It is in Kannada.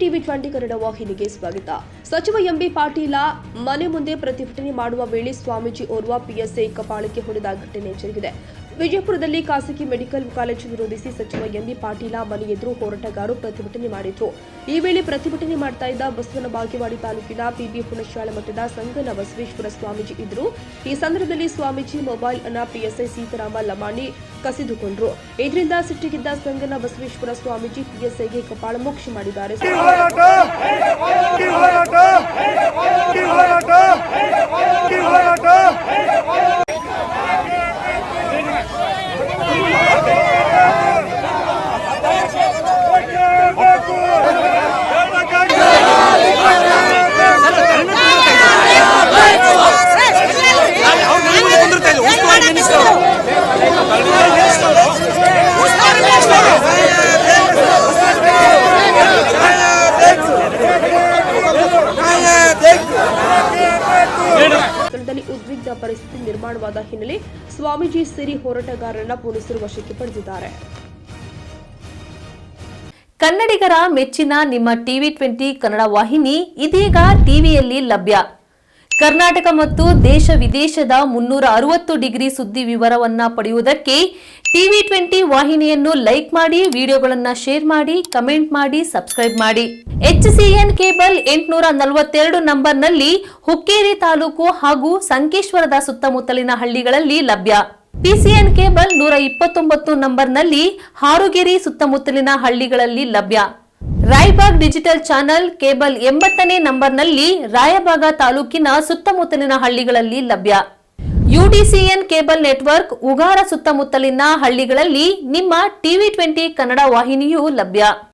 ಟಿವಿ 20 ಕನ್ನಡ ವಾಹಿನಿಗೆ ಸ್ವಾಗತ. ಸಚಿವ ಎಂಬಿ ಪಾಟೀಲ ಮನೆ ಮುಂದೆ ಪ್ರತಿಭಟನೆ ಮಾಡುವ ವೇಳೆ ಸ್ವಾಮೀಜಿ ಓರ್ವ ಪಿಎಸ್ಐ ಕಪಾಳಕ್ಕೆ ಹೊಡೆದ ಘಟನೆ ಜರುಗಿದೆ. ವಿಜಯಪುರದಲ್ಲಿ ಖಾಸಗಿ ಮೆಡಿಕಲ್ ಕಾಲೇಜು ವಿರೋಧಿಸಿ ಸಚಿವ ಎಂಬಿ ಪಾಟೀಲ ಮನೆ ಎದುರು ಹೋರಾಟಗಾರರು ಪ್ರತಿಭಟನೆ ಮಾಡಿದ್ರು. ಈ ವೇಳೆ ಪ್ರತಿಭಟನೆ ಮಾಡ್ತಾ ಇದ್ದ ಬಸವನ ಬಾಗೇವಾಡಿ ತಾಲೂಕಿನ ಪಿಬಿ ಹುಣಶ್ಯಾಳ ಮಠದ ಸಂಗನ ಬಸವೇಶ್ವರ ಸ್ವಾಮೀಜಿ ಇದ್ರು. ಈ ಸಂದರ್ಭದಲ್ಲಿ ಸ್ವಾಮೀಜಿ ಮೊಬೈಲ್ ಅನ್ನ ಪಿಎಸ್ಐ ಸೀತಾರಾಮ ಲಮಾಣಿ ಕಸಿದುಕೊಂಡ್ರು. ಇದರಿಂದ ಸಿಟ್ಟಿಗಿದ್ದ ಸಂಗನ ಬಸವೇಶ್ವರ ಸ್ವಾಮೀಜಿ ಪಿಎಸ್ಐಗೆ ಕಪಾಳ ಮೋಕ್ಷ ಮಾಡಿದ್ದಾರೆ. ಉದ್ವಿಗ್ನ ಪರಿಸ್ಥಿತಿ ನಿರ್ಮಾಣವಾದ ಹಿನ್ನೆಲೆ ಸ್ವಾಮೀಜಿ ಸೇರಿ ಹೋರಾಟಗಾರರನ್ನ ಪೊಲೀಸರು ವಶಕ್ಕೆ ಪಡೆದಿದ್ದಾರೆ. ಕನ್ನಡಿಗರ ಮೆಚ್ಚಿನ ನಿಮ್ಮ ಟಿವಿ 20 ಕನ್ನಡ ವಾಹಿನಿ ಇದೀಗ ಟಿವಿಯಲ್ಲಿ ಲಭ್ಯ. ಕರ್ನಾಟಕ ಮತ್ತು ದೇಶ ವಿದೇಶದ 360 ಡಿಗ್ರಿ ಸುದ್ದಿ ವಿವರವನ್ನ ಪಡೆಯುವುದಕ್ಕೆ ಟಿವಿ 20 ವಾಹಿನಿಯನ್ನು ಲೈಕ್ ಮಾಡಿ, ವಿಡಿಯೋಗಳನ್ನು ಶೇರ್ ಮಾಡಿ, ಕಮೆಂಟ್ ಮಾಡಿ, ಸಬ್ಸ್ಕ್ರೈಬ್ ಮಾಡಿ. HCN ಕೇಬಲ್ 842 ನಂಬರ್ನಲ್ಲಿ ಹುಕ್ಕೇರಿ ತಾಲೂಕು ಹಾಗೂ ಸಂಕೇಶ್ವರದ ಸುತ್ತಮುತ್ತಲಿನ ಹಳ್ಳಿಗಳಲ್ಲಿ ಲಭ್ಯ. PCN ಕೇಬಲ್ 129 ನಂಬರ್ನಲ್ಲಿ ಹಾರುಗೆರೆ ಸುತ್ತಮುತ್ತಲಿನ ಹಳ್ಳಿಗಳಲ್ಲಿ ಲಭ್ಯ. ರಾಯಬಾಗ್ ಡಿಜಿಟಲ್ ಚಾನೆಲ್ ಕೇಬಲ್ 80ನೇ ನಂಬರ್ನಲ್ಲಿ ರಾಯಬಾಗ ತಾಲೂಕಿನ ಸುತ್ತಮುತ್ತಲಿನ ಹಳ್ಳಿಗಳಲ್ಲಿ ಲಭ್ಯ. UDCN ಕೇಬಲ್ ನೆಟ್ವರ್ಕ್ ಉಗಾರ ಸುತ್ತಮುತ್ತಲಿನ ಹಳ್ಳಿಗಳಲ್ಲಿ ನಿಮ್ಮ ಟಿವಿ 20 ಕನ್ನಡ ವಾಹಿನಿಯೂ ಲಭ್ಯ.